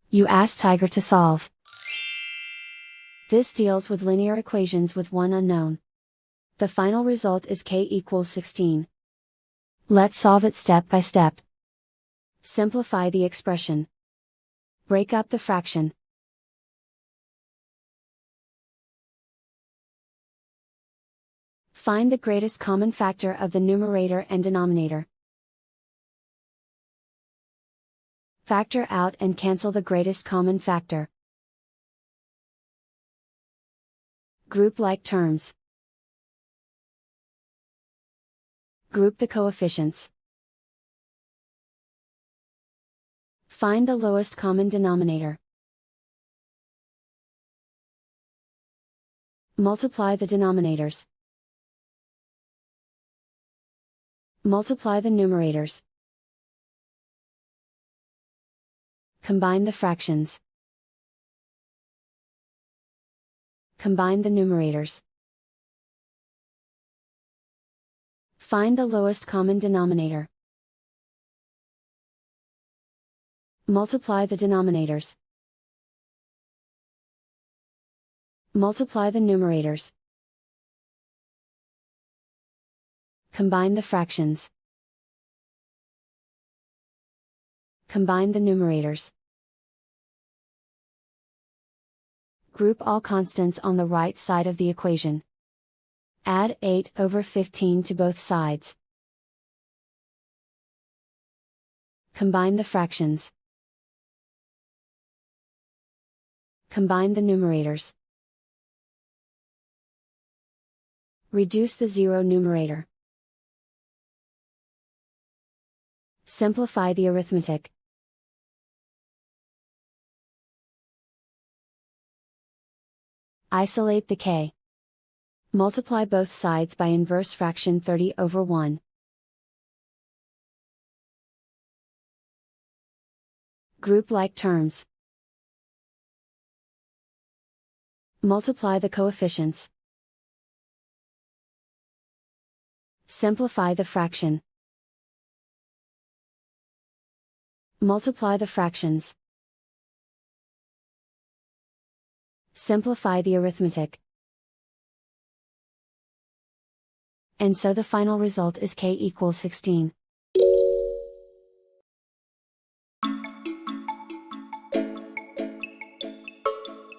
You ask Tiger to solve. This deals with linear equations with one unknown. The final result is k equals 16. Let's solve it step by step. Simplify the expression. Break up the fraction. Find the greatest common factor of the numerator and denominator. Factor out and cancel the greatest common factor. Group like terms. Group the coefficients. Find the lowest common denominator. Multiply the denominators. Multiply the numerators. Combine the fractions. Combine the numerators. Find the lowest common denominator. Multiply the denominators. Multiply the numerators. Combine the fractions. Combine the numerators. Group all constants on the right side of the equation. Add 8/15 to both sides. Combine the fractions. Combine the numerators. Reduce the zero numerator. Simplify the arithmetic. Isolate the k. Multiply both sides by inverse fraction 30/1. Group like terms. Multiply the coefficients. Simplify the fraction. Multiply the fractions. Simplify the arithmetic. And so the final result is k equals 16.